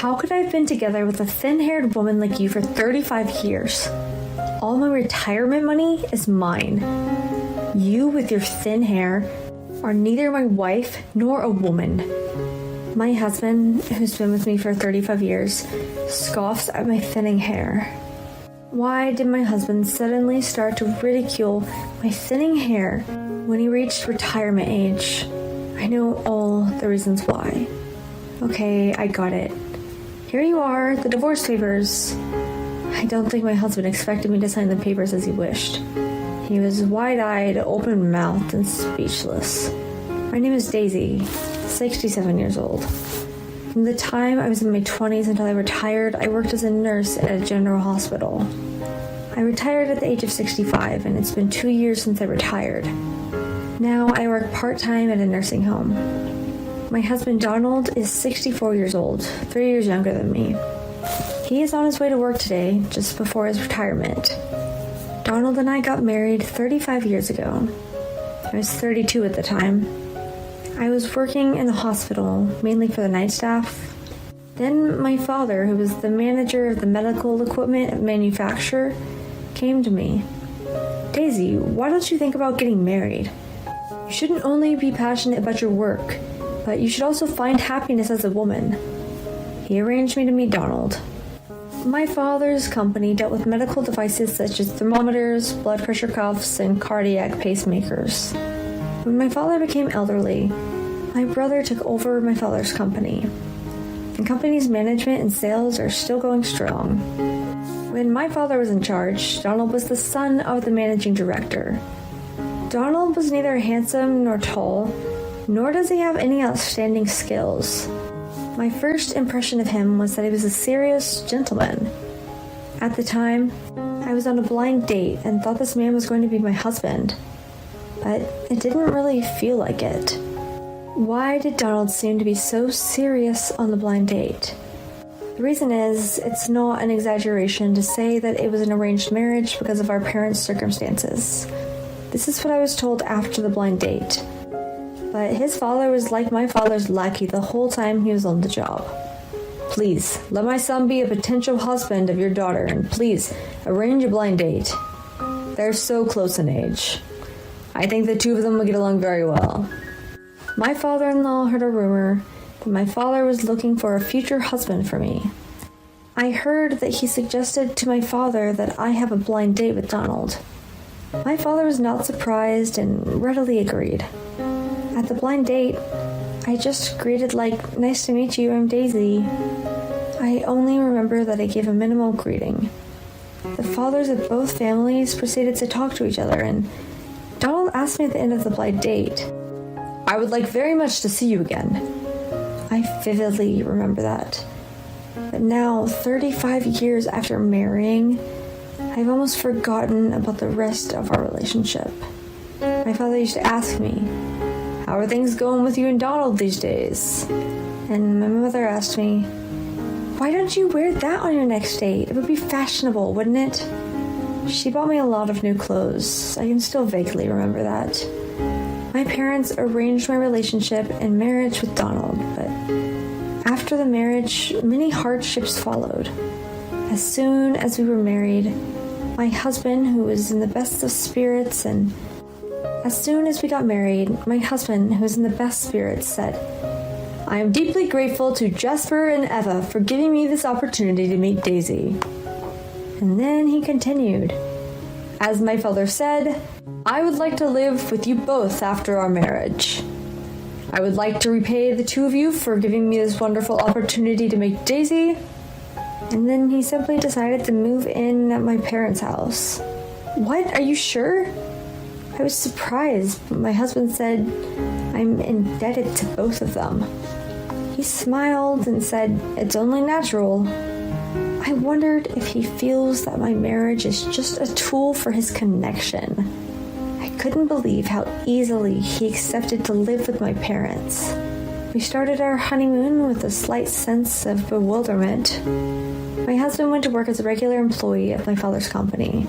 How could I have been together with a thin-haired woman like you for 35 years? All my retirement money is mine. You, with your thin hair, are neither my wife nor a woman. My husband, who's been with me for 35 years, scoffs at my thinning hair. Why did my husband suddenly start to ridicule my thinning hair when he reached retirement age? I know all the reasons why. Okay, I got it. Here you are, the divorce papers. I don't think my husband expected me to sign the papers as he wished. He was wide-eyed, open-mouthed, and speechless. My name is Daisy, 67 years old. From the time I was in my 20s until I retired, I worked as a nurse at a general hospital. I retired at the age of 65, and it's been 2 years since I retired. Now I work part-time at a nursing home. My husband Donald is 64 years old, 3 years younger than me. He is on his way to work today, just before his retirement. Donald and I got married 35 years ago. I was 32 at the time. I was working in the hospital, mainly for the night staff. Then my father, who was the manager of the medical equipment manufacturer, came to me. Daisy, why don't you think about getting married? You shouldn't only be passionate about your work, but you should also find happiness as a woman. He arranged me to meet Donald. My father's company dealt with medical devices such as thermometers, blood pressure cuffs, and cardiac pacemakers. When my father became elderly, my brother took over my father's company. The company's management and sales are still going strong. When my father was in charge, Donald was the son of the managing director. Donald was neither handsome nor tall, nor does he have any outstanding skills. My first impression of him was that he was a serious gentleman. At the time, I was on a blind date and thought this man was going to be my husband, but it didn't really feel like it. Why did Donald seem to be so serious on the blind date? The reason is, it's not an exaggeration to say that it was an arranged marriage because of our parents' circumstances. This is what I was told after the blind date. But his father was like my father's lackey the whole time he was on the job. Please, let my son be a potential husband of your daughter, and please, arrange a blind date. They're so close in age. I think the two of them will get along very well. My father-in-law heard a rumor that my father was looking for a future husband for me. I heard that he suggested to my father that I have a blind date with Donald. My father was not surprised and readily agreed. At the blind date, I just greeted like, "Nice to meet you, I'm Daisy." I only remember that I gave a minimal greeting. The fathers of both families proceeded to talk to each other, and Donald asked me at the end of the blind date, "I would like very much to see you again." I vividly remember that. But now, 35 years after marrying, I've almost forgotten about the rest of our relationship. My father used to ask me, "How are things going with you and Donald these days?" And my mother asked me, "Why don't you wear that on your next date? It would be fashionable, wouldn't it?" She bought me a lot of new clothes. I can still vaguely remember that. My parents arranged my relationship and marriage with Donald, but after the marriage, many hardships followed. As soon as we were married, my husband, who was in the best of spirits, said, "I am deeply grateful to Jasper and Eva for giving me this opportunity to meet Daisy." And then he continued, "As my father said, I would like to live with you both after our marriage. I would like to repay the two of you for giving me this wonderful opportunity to meet Daisy." And then he simply decided to move in at my parents' house. "What? Are you sure?" I was surprised, but my husband said, "I'm indebted to both of them." He smiled and said, "It's only natural." I wondered if he feels that my marriage is just a tool for his connection. I couldn't believe how easily he accepted to live with my parents. We started our honeymoon with a slight sense of bewilderment. My husband went to work as a regular employee at my father's company.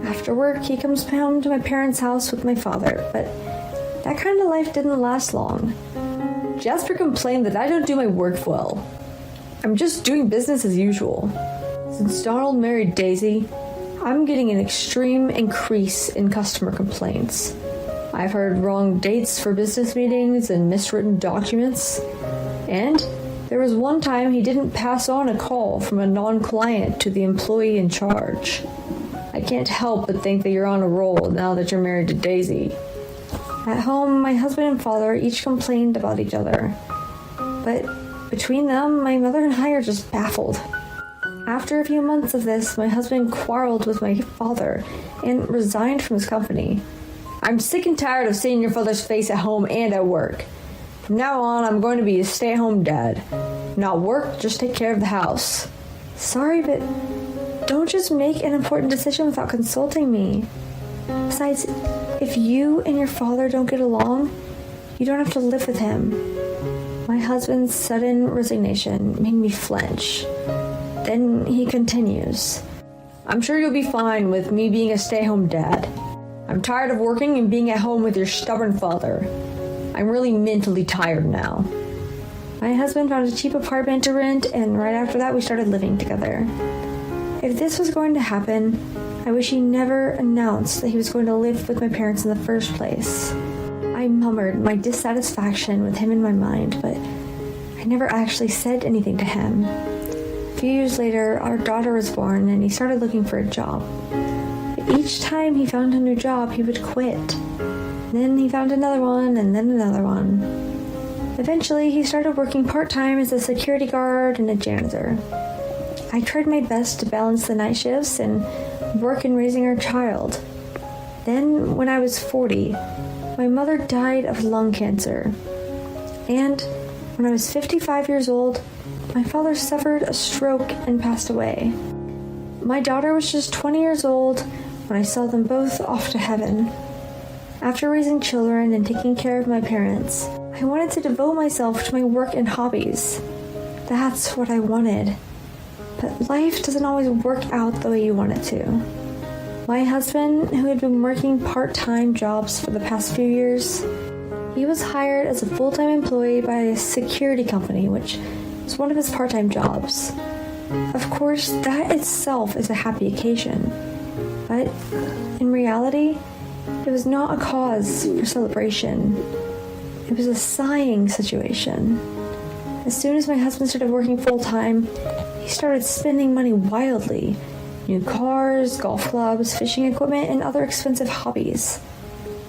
After work, he comes home to my parents' house with my father, but that kind of life didn't last long. "Jasper complained that I don't do my work well." I'm just doing business as usual. Since Donald married Daisy, I'm getting an extreme increase in customer complaints. I've heard wrong dates for business meetings and miswritten documents. And there was one time he didn't pass on a call from a non-client to the employee in charge. I can't help but think that you're on a roll now that you're married to Daisy. At home, my husband and father each complained about each other. But between them, my mother and I are just baffled. After a few months of this, my husband quarreled with my father and resigned from his company. I'm sick and tired of seeing your father's face at home and at work. From now on, I'm going to be a stay-at-home dad. Not work, just take care of the house. Sorry, but don't just make an important decision without consulting me. Besides, if you and your father don't get along, you don't have to live with him. My husband's sudden resignation made me flinch. Then he continues. I'm sure you'll be fine with me being a stay-at-home dad. I'm tired of working and being at home with your stubborn father. I'm really mentally tired now. My husband found a cheap apartment to rent, and right after that we started living together. If this was going to happen, I wish he never announced that he was going to live with my parents in the first place. I murmured my dissatisfaction with him in my mind, but I never actually said anything to him. A few years later, our daughter was born, and he started looking for a job. But each time he found a new job, he would quit. Then he found another one, and then another one. Eventually, he started working part-time as a security guard and a janitor. I tried my best to balance the night shifts and work in raising our child. Then, when I was 40, my mother died of lung cancer. And when I was 55 years old, my father suffered a stroke and passed away. My daughter was just 20 years old when I saw them both off to heaven. After raising children and taking care of my parents, I wanted to devote myself to my work and hobbies. That's what I wanted. But life doesn't always work out the way you want it to. My husband, who had been working part-time jobs for the past few years, he was hired as a full-time employee by a security company, which was one of his part-time jobs. Of course, that itself is a happy occasion. But in reality, it was not a cause for celebration. It was a sighing situation. As soon as my husband started working full-time, he started spending money wildly. New cars, golf clubs, fishing equipment, and other expensive hobbies.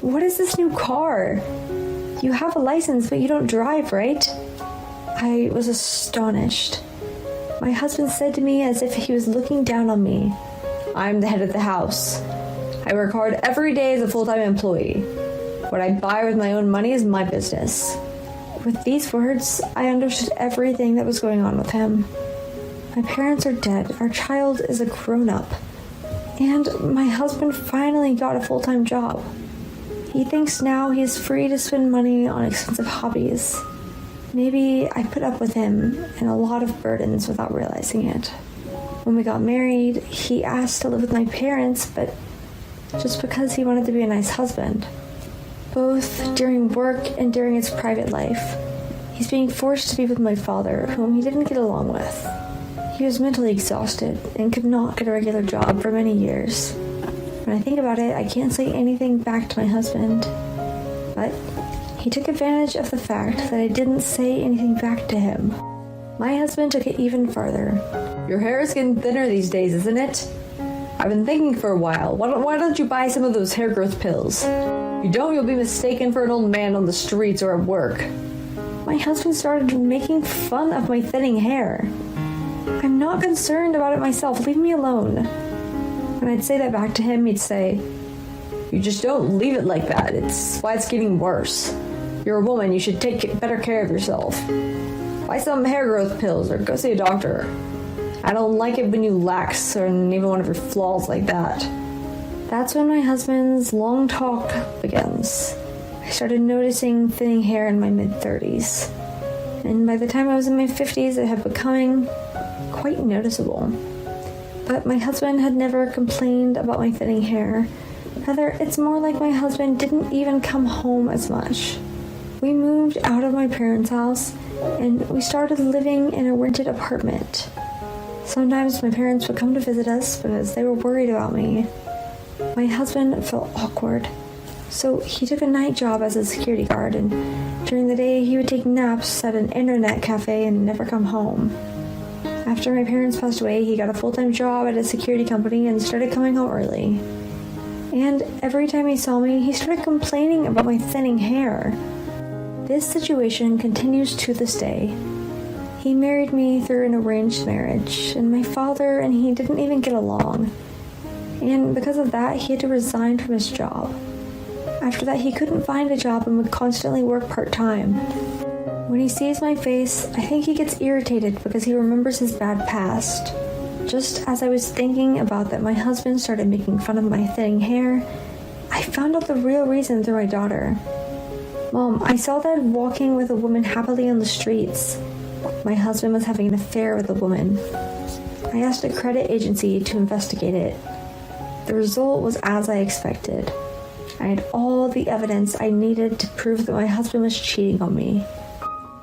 What is this new car? You have a license, but you don't drive, right? I was astonished. My husband said to me as if he was looking down on me, I'm the head of the house. I work hard every day as a full-time employee. What I buy with my own money is my business. With these words, I understood everything that was going on with him. My parents are dead. Our child is a grown-up. And my husband finally got a full-time job. He thinks now he is free to spend money on expensive hobbies. Maybe I put up with him and a lot of burdens without realizing it. When we got married, he asked to live with my parents, but just because he wanted to be a nice husband. Both during work and during his private life, he's being forced to be with my father, whom he didn't get along with. He was mentally exhausted and could not get a regular job for many years. When I think about it, I can't say anything back to my husband. But he took advantage of the fact that I didn't say anything back to him. My husband took it even further. Your hair is getting thinner these days, isn't it? I've been thinking for a while. Why don't you buy some of those hair growth pills? If you don't, you'll be mistaken for an old man on the streets or at work. My husband started making fun of my thinning hair. I'm not concerned about it myself. Leave me alone. When I'd say that back to him, he'd say, you just don't leave it like that. It's why it's getting worse. You're a woman. You should take better care of yourself. Buy some hair growth pills or go see a doctor. I don't like it when you lax or even one of your flaws like that. That's when my husband's long talk begins. I started noticing thinning hair in my mid-30s. And by the time I was in my 50s, it had becoming quite noticeable. But my husband had never complained about my thinning hair. Rather, it's more like my husband didn't even come home as much. We moved out of my parents' house and we started living in a rented apartment. Sometimes my parents would come to visit us because they were worried about me. My husband felt awkward, so he took a night job as a security guard, and during the day he would take naps at an internet cafe and never come home. After my parents passed away, he got a full-time job at a security company and started coming home early. And every time he saw me, he started complaining about my thinning hair. This situation continues to this day. He married me through an arranged marriage, and my father and he didn't even get along. And because of that, he had to resign from his job. After that, he couldn't find a job and would constantly work part-time. When he sees my face, I think he gets irritated because he remembers his bad past. Just as I was thinking about that my husband started making fun of my thinning hair, I found out the real reason through my daughter. Mom, I saw Dad walking with a woman happily on the streets. My husband was having an affair with a woman. I asked a credit agency to investigate it. The result was as I expected. I had all the evidence I needed to prove that my husband was cheating on me.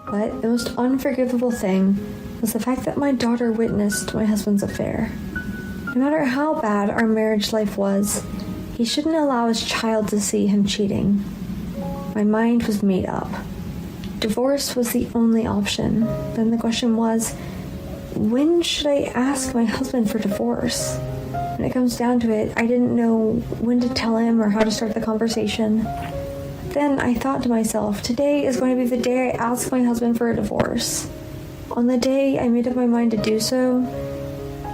But the most unforgivable thing was the fact that my daughter witnessed my husband's affair. No matter how bad our marriage life was, he shouldn't allow his child to see him cheating. My mind was made up. Divorce was the only option. Then the question was, when should I ask my husband for divorce? When it comes down to it, I didn't know when to tell him or how to start the conversation. Then I thought to myself, today is going to be the day I ask my husband for a divorce. On the day I made up my mind to do so,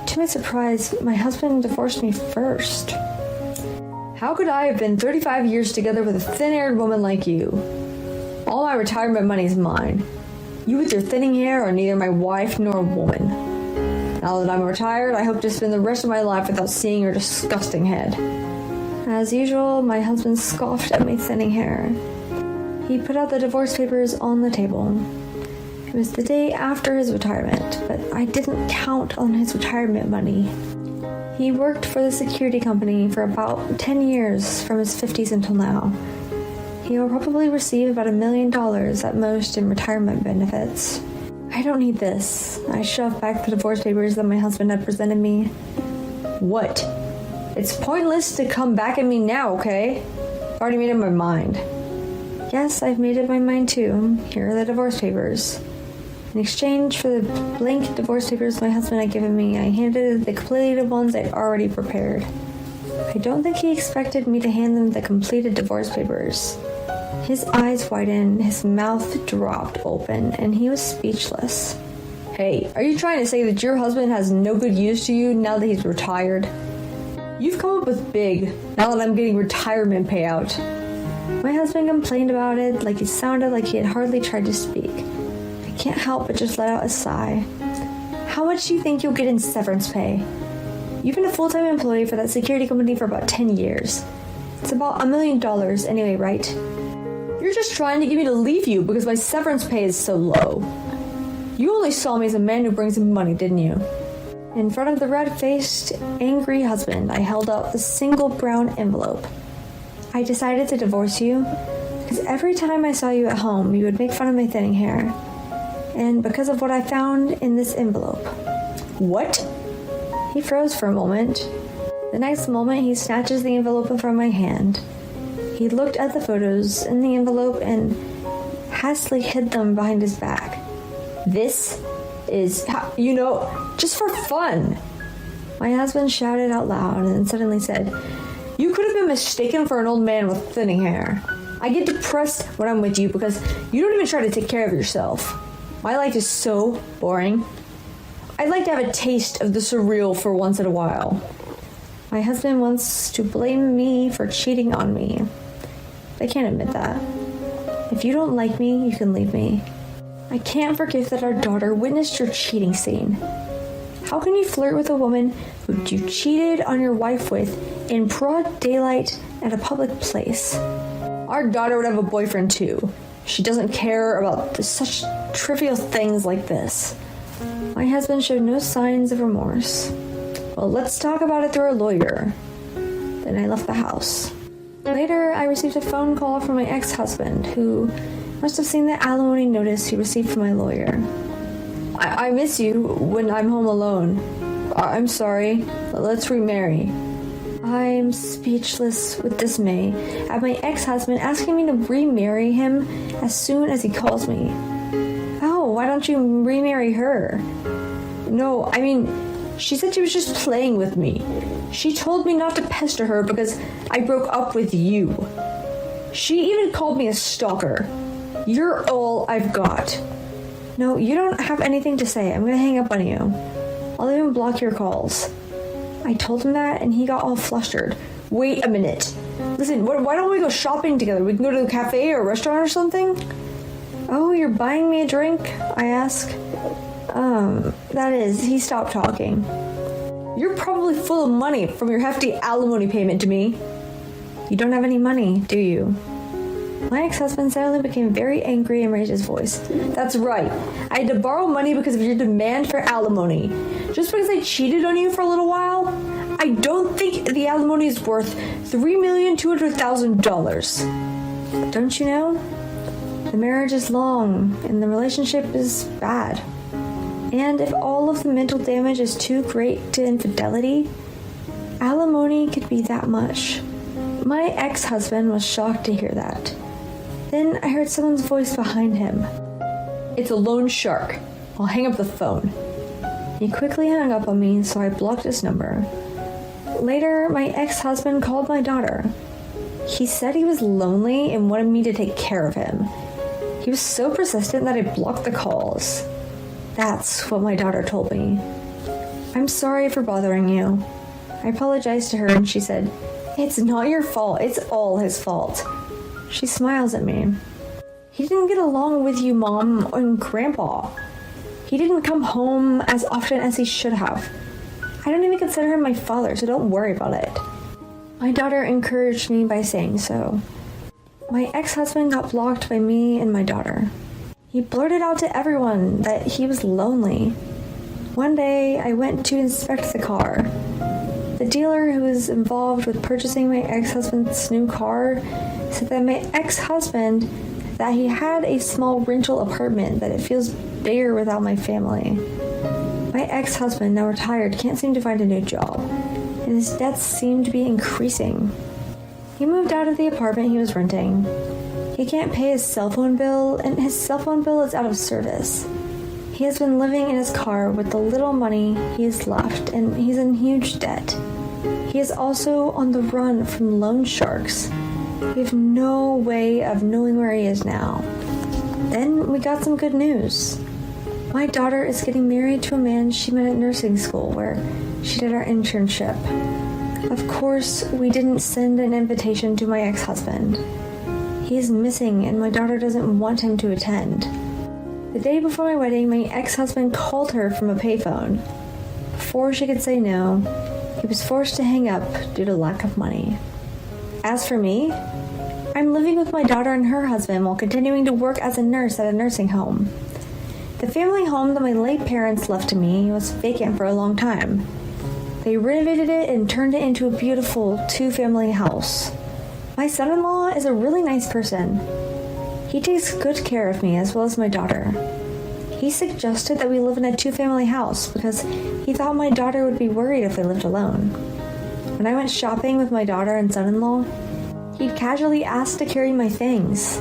to my surprise, my husband divorced me first. How could I have been 35 years together with a thin-haired woman like you? All my retirement money is mine. You with your thinning hair are neither my wife nor a woman. Now that I'm retired, I hope to spend the rest of my life without seeing your disgusting head. As usual, my husband scoffed at my thinning hair. He put out the divorce papers on the table. It was the day after his retirement, but I didn't count on his retirement money. He worked for the security company for about 10 years from his 50s until now. He will probably receive about $1 million at most in retirement benefits. I don't need this. I shoved back the divorce papers that my husband had presented me. What? It's pointless to come back at me now, okay? I've already made up my mind. Yes, I've made up my mind too. Here are the divorce papers. In exchange for the blank divorce papers my husband had given me, I handed the completed ones I'd already prepared. I don't think he expected me to hand them the completed divorce papers. His eyes widened, his mouth dropped open, and he was speechless. Hey, are you trying to say that your husband has no good use to you now that he's retired? You've come up with big, now that I'm getting retirement payout. My husband complained about it like it sounded like he had hardly tried to speak. I can't help but just let out a sigh. How much do you think you'll get in severance pay? You've been a full-time employee for that security company for about 10 years. It's about $1 million anyway, right? You're just trying to get me to leave you because my severance pay is so low. You only saw me as a man who brings in money, didn't you? In front of the red-faced, angry husband, I held out the single brown envelope. I decided to divorce you because every time I saw you at home, you would make fun of my thinning hair. And because of what I found in this envelope. What? He froze for a moment. The next moment, he snatches the envelope from my hand. He looked at the photos in the envelope and hastily hid them behind his back. This is, just for fun. My husband shouted out loud and then suddenly said, You could have been mistaken for an old man with thinning hair. I get depressed when I'm with you because you don't even try to take care of yourself. My life is so boring. I'd like to have a taste of the surreal for once in a while. My husband wants to blame me for cheating on me. I can't admit that. If you don't like me, you can leave me. I can't forgive that our daughter witnessed your cheating scene. How can you flirt with a woman who you cheated on your wife with in broad daylight at a public place? Our daughter would have a boyfriend too. She doesn't care about such trivial things like this. My husband showed no signs of remorse. Well, let's talk about it through a lawyer. Then I left the house. Later, I received a phone call from my ex-husband, who must have seen the alimony notice he received from my lawyer. I miss you when I'm home alone. I'm sorry. Let's remarry. I'm speechless with dismay at my ex-husband asking me to remarry him as soon as he calls me. Oh, why don't you remarry her? No, I mean, she said she was just playing with me. She told me not to pester her because I broke up with you. She even called me a stalker. You're all I've got. No, you don't have anything to say. I'm gonna hang up on you. I'll even block your calls. I told him that and he got all flustered. Wait a minute. Listen, why don't we go shopping together? We can go to a cafe or a restaurant or something? Oh, you're buying me a drink? I ask. That is, he stopped talking. You're probably full of money from your hefty alimony payment to me. You don't have any money, do you? My ex-husband suddenly became very angry and raised his voice. That's right. I had to borrow money because of your demand for alimony. Just because I cheated on you for a little while? I don't think the alimony is worth $3,200,000. Don't you know? The marriage is long and the relationship is bad. And if all of the mental damage is too great to infidelity, alimony could be that much. My ex-husband was shocked to hear that. Then I heard someone's voice behind him. It's a loan shark. I'll hang up the phone. He quickly hung up on me, so I blocked his number. Later, my ex-husband called my daughter. He said he was lonely and wanted me to take care of him. He was so persistent that I blocked the calls. That's what my daughter told me. I'm sorry for bothering you. I apologized to her and she said, It's not your fault. It's all his fault. She smiles at me. He didn't get along with you, Mom, and Grandpa. He didn't come home as often as he should have. I don't even consider him my father, so don't worry about it. My daughter encouraged me by saying so. My ex-husband got blocked by me and my daughter. He blurted out to everyone that he was lonely. One day, I went to inspect the car. The dealer who was involved with purchasing my ex-husband's new car said that my ex-husband, that he had a small rental apartment, that it feels bigger without my family. My ex-husband, now retired, can't seem to find a new job, and his debts seem to be increasing. He moved out of the apartment he was renting. He can't pay his cell phone bill, and his cell phone bill is out of service. He has been living in his car with the little money he has left, and he's in huge debt. He is also on the run from loan sharks. We have no way of knowing where he is now. Then we got some good news. My daughter is getting married to a man she met at nursing school where she did our internship. Of course, we didn't send an invitation to my ex-husband. He is missing and my daughter doesn't want him to attend. The day before my wedding, my ex-husband called her from a payphone. Before she could say no, he was forced to hang up due to lack of money. As for me, I'm living with my daughter and her husband while continuing to work as a nurse at a nursing home. The family home that my late parents left to me was vacant for a long time. They renovated it and turned it into a beautiful two-family house. My son-in-law is a really nice person. He takes good care of me as well as my daughter. He suggested that we live in a two-family house because he thought my daughter would be worried if I lived alone. When I went shopping with my daughter and son-in-law, he casually asked to carry my things.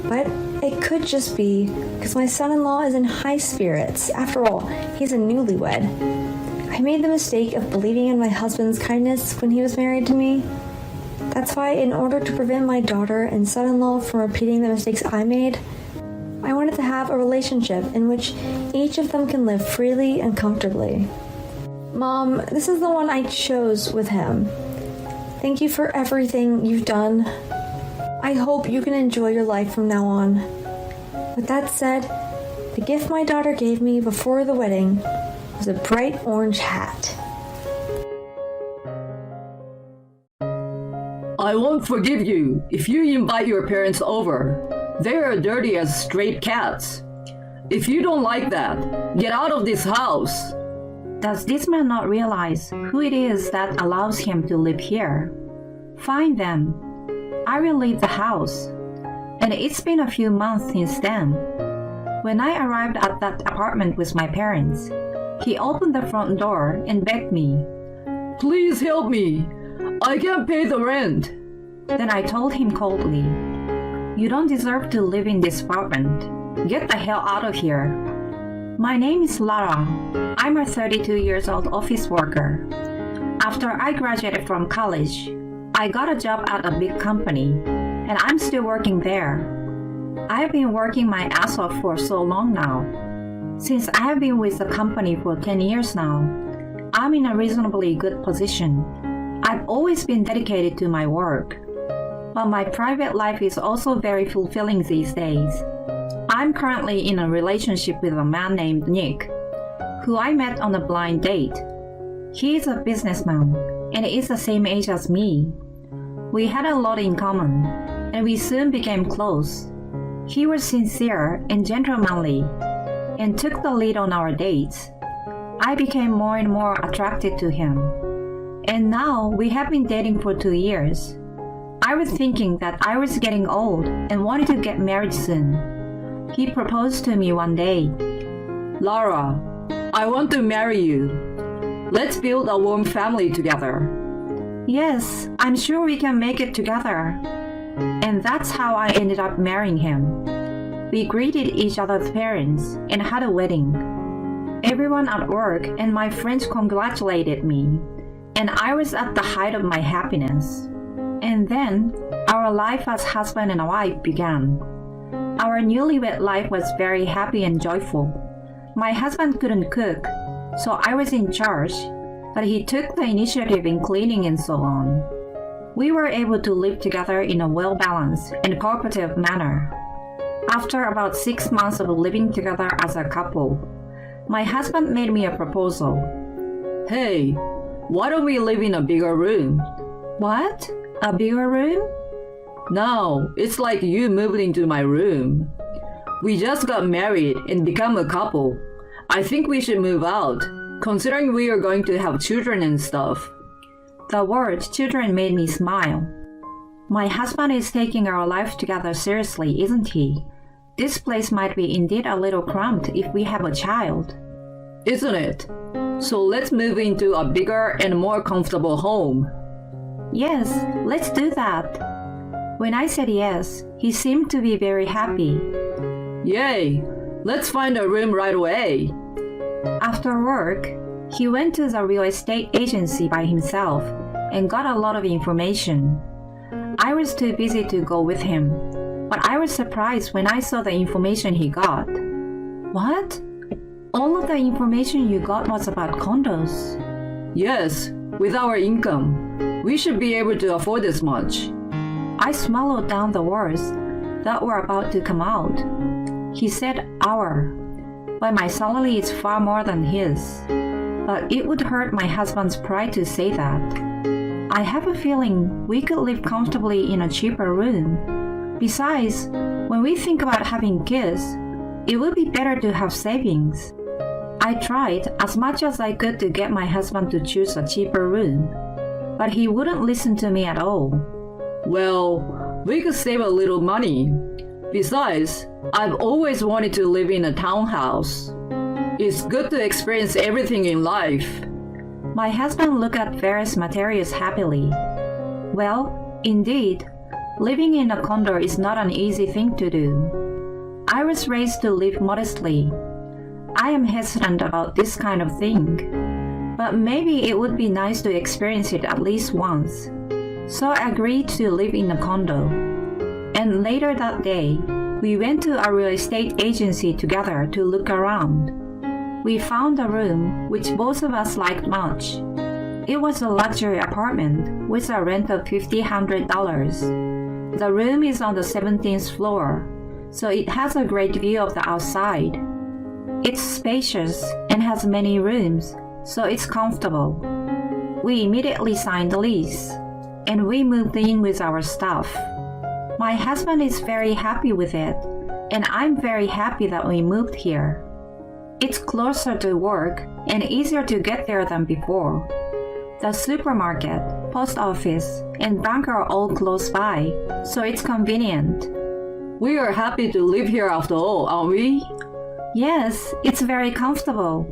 But it could just be because my son-in-law is in high spirits. After all, he's a newlywed. I made the mistake of believing in my husband's kindness when he was married to me. That's why, in order to prevent my daughter and son-in-law from repeating the mistakes I made, I wanted to have a relationship in which each of them can live freely and comfortably. Mom, this is the one I chose with him. Thank you for everything you've done. I hope you can enjoy your life from now on. With that said, the gift my daughter gave me before the wedding was a bright orange hat. I won't forgive you if you invite your parents over. They are dirty as stray cats. If you don't like that, get out of this house. Does this man not realize who it is that allows him to live here? Find them. I will leave the house. and it's been a few months since then. When I arrived at that apartment with my parents, he opened the front door and begged me. Please help me. I can't pay the rent. Then I told him coldly, "You don't deserve to live in this apartment. Get the hell out of here." My name is Lara. I'm a 32 years old office worker. After I graduated from college, I got a job at a big company, and I'm still working there. I have been working my ass off for so long now. Since I have been with the company for 10 years now, I'm in a reasonably good position. I've always been dedicated to my work. But my private life is also very fulfilling these days. I'm currently in a relationship with a man named Nick, who I met on a blind date. He is a businessman and is the same age as me. We had a lot in common, and we soon became close. He was sincere and gentlemanly, and took the lead on our dates. I became more and more attracted to him. And now we have been dating for 2 years. I was thinking that I was getting old and wanted to get married soon. He proposed to me one day. Lara, I want to marry you. Let's build a warm family together. Yes, I'm sure we can make it together. And that's how I ended up marrying him. We greeted each other's parents and had a wedding. Everyone at work and my friends congratulated me, and I was at the height of my happiness. And then, our life as husband and wife began. Our newlywed life was very happy and joyful. My husband couldn't cook, so I was in charge, but he took the initiative in cleaning and so on. We were able to live together in a well-balanced and cooperative manner. After about 6 months of living together as a couple, my husband made me a proposal. Hey, why don't we live in a bigger room? What? A bigger room? No, it's like you moved into my room. We just got married and become a couple. I think we should move out, considering we are going to have children and stuff. The word children made me smile. My husband is taking our life together seriously, isn't he? This place might be indeed a little cramped if we have a child. Isn't it? So let's move into a bigger and more comfortable home. Yes, let's do that. When I said yes, he seemed to be very happy. Yay! Let's find a room right away. After work, he went to the real estate agency by himself and got a lot of information. I was too busy to go with him, but I was surprised when I saw the information he got. What? All of the information you got was about condos? Yes, with our income, we should be able to afford this much. I swallowed down the words that were about to come out. He said our, but my salary is far more than his. But it would hurt my husband's pride to say that. I have a feeling we could live comfortably in a cheaper room. Besides, when we think about having kids, it would be better to have savings. I tried as much as I could to get my husband to choose a cheaper room, but he wouldn't listen to me at all. Well, we could save a little money. Besides, I've always wanted to live in a townhouse. It's good to experience everything in life. My husband looked at various materials happily. Well, indeed, living in a condo is not an easy thing to do. I was raised to live modestly. I am hesitant about this kind of thing, but maybe it would be nice to experience it at least once. So I agreed to live in a condo. And later that day, we went to a real estate agency together to look around. We found a room which both of us liked much. It was a luxury apartment with a rent of $1,500. The room is on the 17th floor, so it has a great view of the outside. It's spacious and has many rooms, so it's comfortable. We immediately signed the lease, and we moved in with our stuff. My husband is very happy with it, and I'm very happy that we moved here. It's closer to work and easier to get there than before. The supermarket, post office, and bank are all close by, so it's convenient. We are happy to live here after all, aren't we? Yes, it's very comfortable.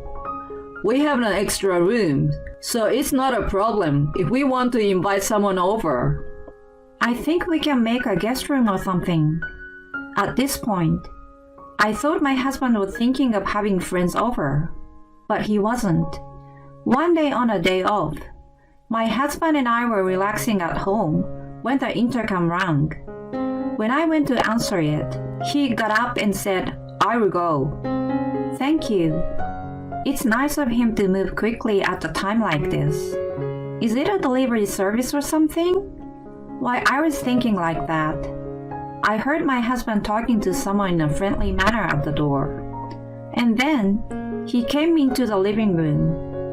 We have an extra room, so it's not a problem if we want to invite someone over. I think we can make a guest room or something. At this point, I thought my husband was thinking of having friends over, but he wasn't. One day on a day off, my husband and I were relaxing at home when the intercom rang. When I went to answer it, he got up and said, "I will go." Thank you. It's nice of him to move quickly at a time like this. Is it a delivery service or something? Why, I was thinking like that. I heard my husband talking to someone in a friendly manner at the door. And then he came into the living room,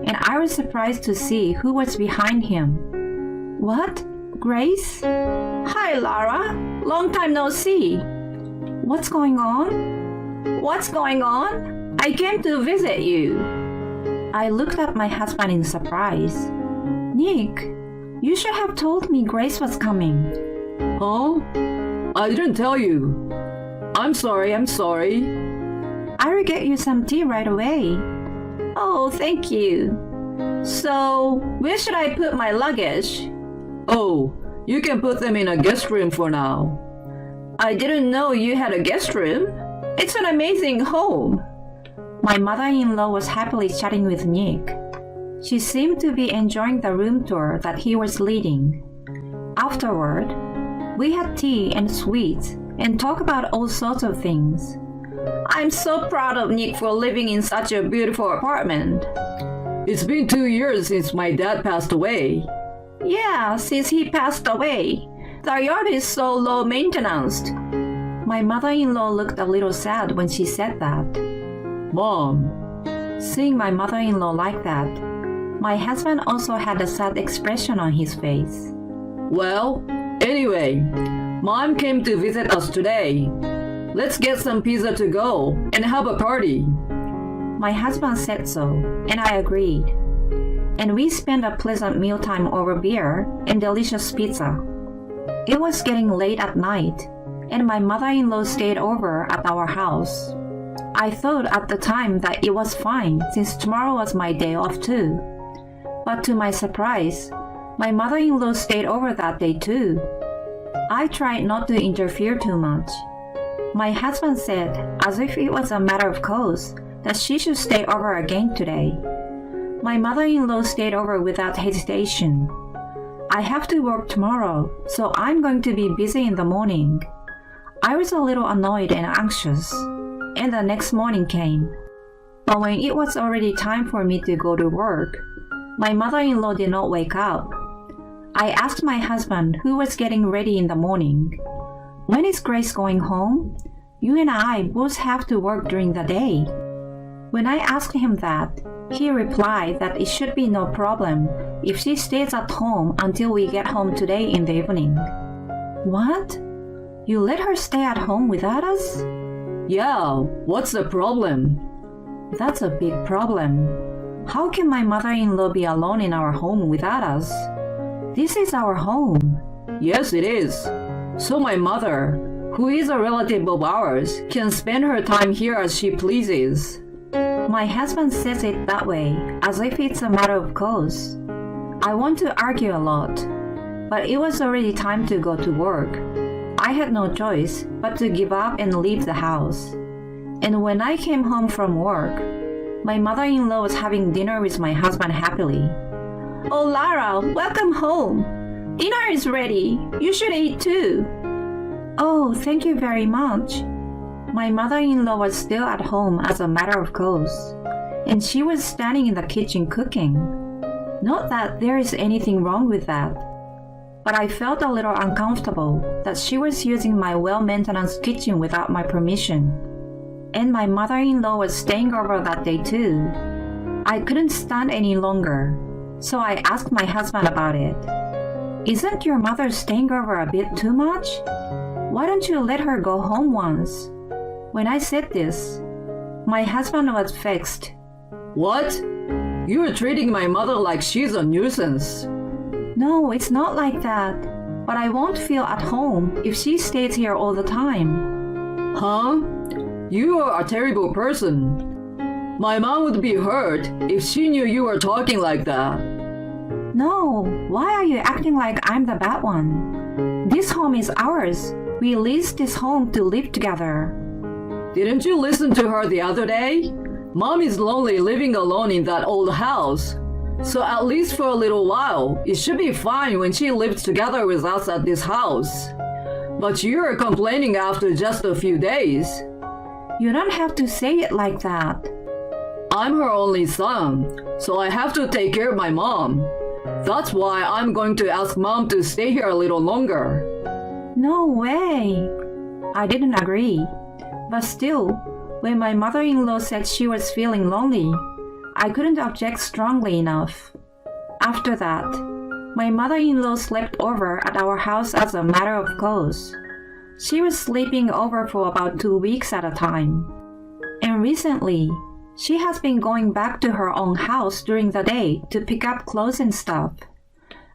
and I was surprised to see who was behind him. What? Grace? Hi, Lara. Long time no see. What's going on? What's going on? I came to visit you. I looked at my husband in surprise. Nick, you should have told me Grace was coming. Huh? I didn't tell you. I'm sorry. I will get you some tea right away. Oh, thank you. So, where should I put my luggage? Oh, you can put them in a guest room for now. I didn't know you had a guest room. It's an amazing home. My mother-in-law was happily chatting with Nick. She seemed to be enjoying the room tour that he was leading. Afterward, we had tea and sweets and talked about all sorts of things. I'm so proud of Nick for living in such a beautiful apartment. It's been 2 years since my dad passed away. Yeah, since he passed away. The yard is so low maintenance. My mother-in-law looked a little sad when she said that. Mom. Seeing my mother-in-law like that, my husband also had a sad expression on his face. Well, anyway, Mom came to visit us today. Let's get some pizza to go and have a party. My husband said so, and I agreed. And we spent a pleasant mealtime over beer and delicious pizza. It was getting late at night, and my mother-in-law stayed over at our house. I thought at the time that it was fine since tomorrow was my day off too. But to my surprise, my mother-in-law stayed over that day too. I tried not to interfere too much. My husband said, as if it was a matter of course, that she should stay over again today. My mother-in-law stayed over without hesitation. I have to work tomorrow, so I'm going to be busy in the morning. I was a little annoyed and anxious, and the next morning came. But when it was already time for me to go to work, my mother-in-law did not wake up. I asked my husband who was getting ready in the morning. When is Grace going home? You and I both have to work during the day. When I asked him that, he replied that it should be no problem if she stays at home until we get home today in the evening. What? You let her stay at home without us? Yeah, what's the problem? That's a big problem. How can my mother-in-law be alone in our home without us? This is our home. Yes, it is. So my mother, who is a relative of ours, can spend her time here as she pleases. My husband says it that way, as if it's a matter of course. I want to argue a lot, but it was already time to go to work. I had no choice but to give up and leave the house. And when I came home from work, my mother-in-law was having dinner with my husband happily. Oh, Lara, welcome home. Dinner is ready. You should eat too. Oh, thank you very much. My mother-in-law was still at home as a matter of course, and she was standing in the kitchen cooking. Not that there is anything wrong with that, but I felt a little uncomfortable that she was using my well-maintenance kitchen without my permission. And my mother-in-law was staying over that day too. I couldn't stand any longer, so I asked my husband about it. Isn't your mother staying over a bit too much? Why don't you let her go home once? When I said this, my husband was vexed. What? You're treating my mother like she's a nuisance. No, it's not like that. But I won't feel at home if she stays here all the time. Huh? You are a terrible person. My mom would be hurt if she knew you were talking like that. No, why are you acting like I'm the bad one? This home is ours. We leased this home to live together. Didn't you listen to her the other day? Mom is lonely living alone in that old house. So at least for a little while, it should be fine when she lives together with us at this house. But you're complaining after just a few days. You don't have to say it like that. I'm her only son, so I have to take care of my mom. That's why I'm going to ask Mom to stay here a little longer. No way. I didn't agree. But still, when my mother-in-law said she was feeling lonely, I couldn't object strongly enough. After that, my mother-in-law slept over at our house as a matter of course. She was sleeping over for about 2 weeks at a time. And recently, she has been going back to her own house during the day to pick up clothes and stuff.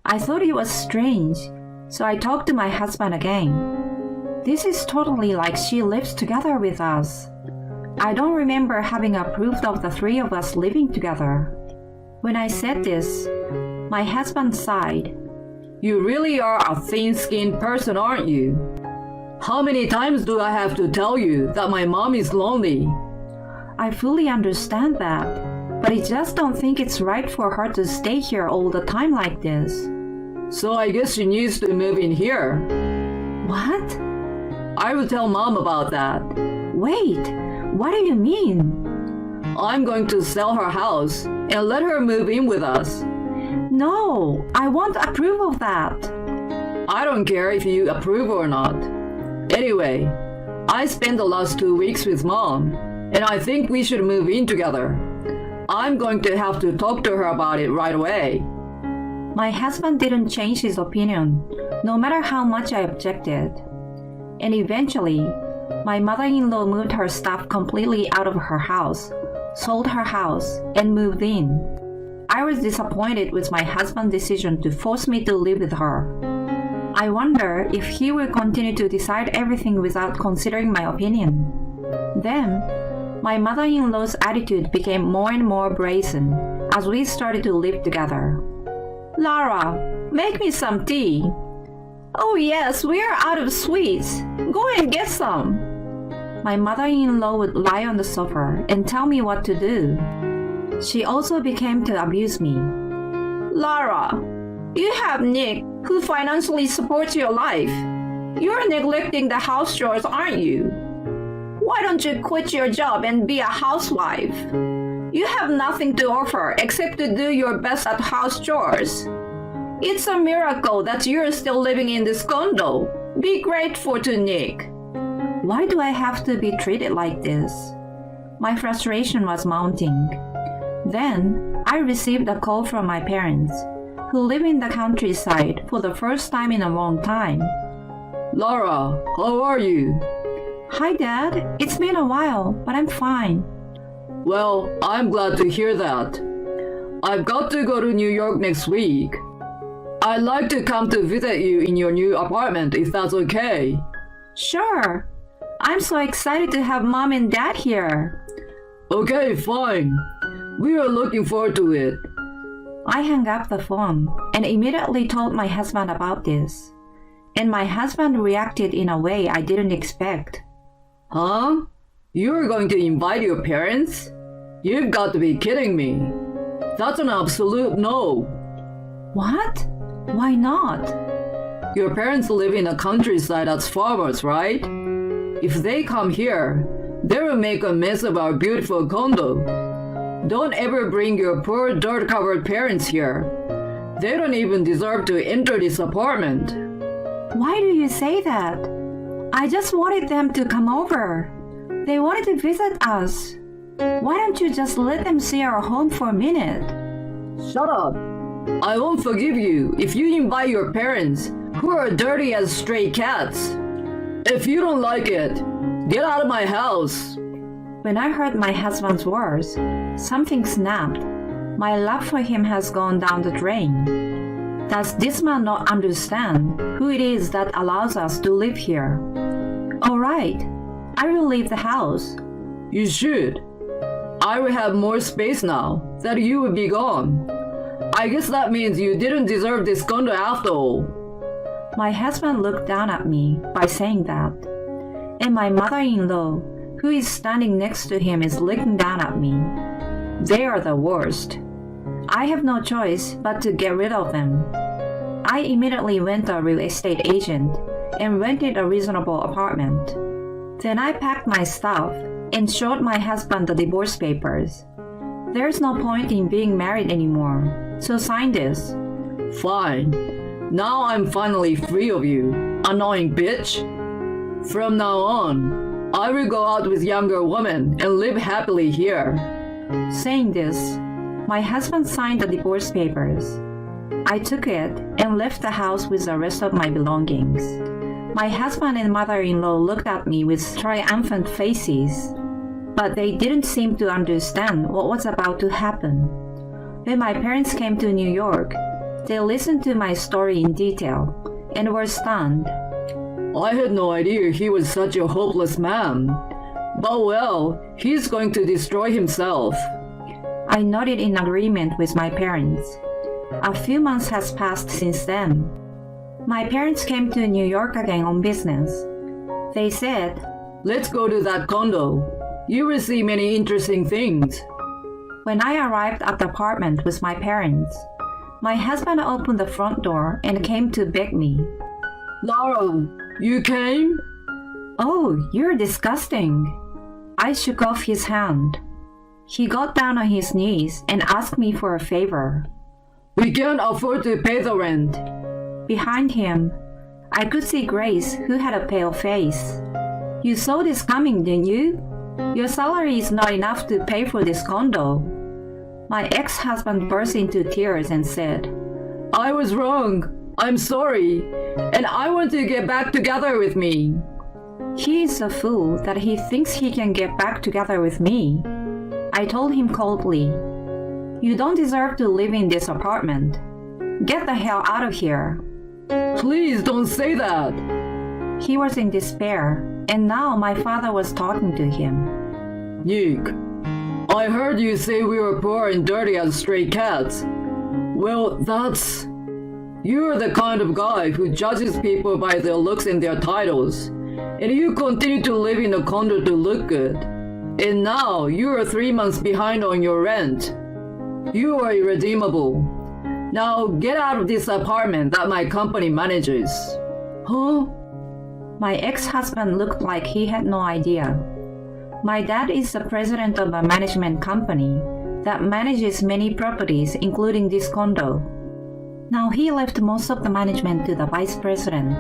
I thought it was strange, so I talked to my husband again. This is totally like she lives together with us. I don't remember having approved of the three of us living together. When I said this, my husband sighed. You really are a thin-skinned person, aren't you? How many times do I have to tell you that my mom is lonely? I fully understand that, but I just don't think it's right for her to stay here all the time like this. So I guess she needs to move in here. What? I will tell Mom about that. Wait, what do you mean? I'm going to sell her house and let her move in with us. No, I won't approve of that. I don't care if you approve or not. Anyway, I spent the last 2 weeks with Mom, and I think we should move in together. I'm going to have to talk to her about it right away. My husband didn't change his opinion, no matter how much I objected. And eventually, my mother-in-law moved her stuff completely out of her house, sold her house, and moved in. I was disappointed with my husband's decision to force me to live with her. I wonder if he will continue to decide everything without considering my opinion. Then, my mother-in-law's attitude became more and more brazen as we started to live together. Lara, make me some tea. Oh yes, we are out of sweets. Go and get some. My mother-in-law would lie on the sofa and tell me what to do. She also began to abuse me. Lara, you have Nick, who financially supports your life. You're neglecting the house chores, aren't you? Why don't you quit your job and be a housewife? You have nothing to offer except to do your best at house chores. It's a miracle that you're still living in this condo. Be grateful to Nick. Why do I have to be treated like this? My frustration was mounting. Then, I received a call from my parents, who live in the countryside for the first time in a long time. Lara, how are you? Hi, Dad. It's been a while, but I'm fine. Well, I'm glad to hear that. I've got to go to New York next week. I'd like to come to visit you in your new apartment if that's okay. Sure. I'm so excited to have Mom and Dad here. Okay, fine. We are looking forward to it. I hung up the phone and immediately told my husband about this. And my husband reacted in a way I didn't expect. Huh? You're going to invite your parents? You've got to be kidding me. That's an absolute no. What? Why not? Your parents live in the countryside as farmers, right? If they come here, they will make a mess of our beautiful condo. Don't ever bring your poor dirt-covered parents here. They don't even deserve to enter this apartment. Why do you say that? I just wanted them to come over. They wanted to visit us. Why don't you just let them see our home for a minute? Shut up. I won't forgive you if you invite your parents, who are dirty as stray cats. If you don't like it, get out of my house. When I heard my husband's words, something snapped. My love for him has gone down the drain. Does this man not understand who it is that allows us to live here? All right, I will leave the house. You should. I will have more space now that you will be gone. I guess that means you didn't deserve this condo after all. My husband looked down at me by saying that, and my mother-in-law, who is standing next to him, is looking down at me. They are the worst. I have no choice but to get rid of them. I immediately went to a real estate agent and rented a reasonable apartment. Then I packed my stuff and showed my husband the divorce papers. There's no point in being married anymore, so sign this. Fine. Now I'm finally free of you, annoying bitch. From now on, I will go out with younger women and live happily here. Saying this, my husband signed the divorce papers. I took it and left the house with the rest of my belongings. My husband and mother-in-law looked at me with triumphant faces, but they didn't seem to understand what was about to happen. When my parents came to New York, they listened to my story in detail and were stunned. I had no idea he was such a hopeless man. But well, he's going to destroy himself. I nodded in agreement with my parents. A few months has passed since then. My parents came to New York again on business. They said, Let's go to that condo. You will see many interesting things. When I arrived at the apartment with my parents, my husband opened the front door and came to beg me. Lara, you came? Oh, you're disgusting. I shook off his hand. He got down on his knees and asked me for a favor. We can't afford to pay the rent. Behind him, I could see Grace, who had a pale face. You saw this coming, didn't you? Your salary is not enough to pay for this condo. My ex-husband burst into tears and said, I was wrong. I'm sorry. And I want to get back together with me. He is a fool that he thinks he can get back together with me. I told him coldly, You don't deserve to live in this apartment. Get the hell out of here. Please don't say that. He was in despair, and now my father was talking to him. Nick, I heard you say we were poor and dirty as stray cats. Well, that's... You're the kind of guy who judges people by their looks and their titles. And you continue to live in a condo to look good. And now you are 3 months behind on your rent. You are irredeemable. Now get out of this apartment that my company manages. Huh? My ex-husband looked like he had no idea. My dad is the president of a management company that manages many properties, including this condo. Now he left most of the management to the vice president.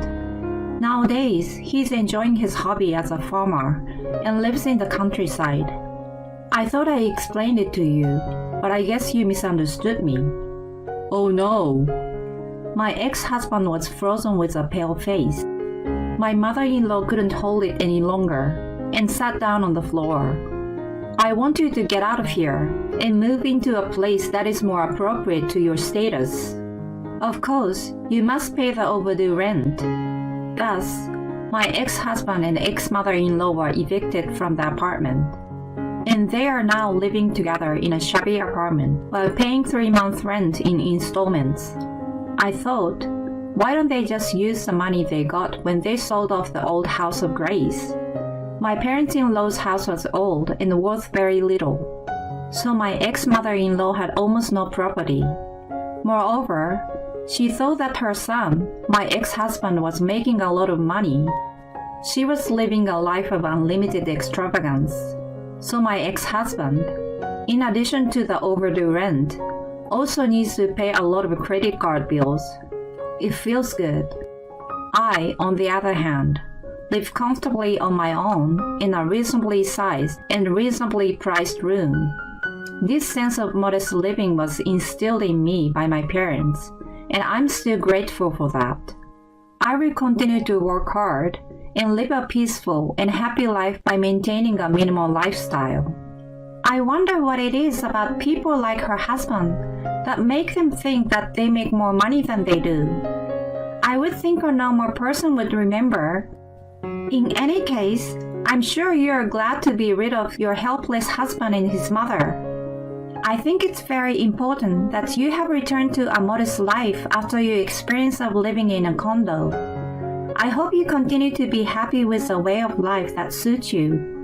Nowadays, he's enjoying his hobby as a farmer and lives in the countryside. I thought I explained it to you, but I guess you misunderstood me. Oh no. My ex-husband was frozen with a pale face. My mother-in-law couldn't hold it any longer and sat down on the floor. I want you to get out of here and move into a place that is more appropriate to your status. Of course, you must pay the overdue rent. Thus, my ex-husband and ex-mother-in-law were evicted from the apartment, and they are now living together in a shabby apartment while paying 3-month rent in installments. I thought, why don't they just use the money they got when they sold off the old house of Grace? My parents-in-law's house was old and worth very little, so my ex-mother-in-law had almost no property. Moreover, she thought that her son, my ex-husband, was making a lot of money. She was living a life of unlimited extravagance. So my ex-husband, in addition to the overdue rent, also needs to pay a lot of credit card bills. It feels good. I, on the other hand, live comfortably on my own in a reasonably sized and reasonably priced room. This sense of modest living was instilled in me by my parents, and I'm still grateful for that. I will continue to work hard and live a peaceful and happy life by maintaining a minimal lifestyle. I wonder what it is about people like her husband that make them think that they make more money than they do. I would think a normal person would remember. In any case, I'm sure you're glad to be rid of your helpless husband and his mother. I think it's very important that you have returned to a modest life after your experience of living in a condo. I hope you continue to be happy with a way of life that suits you.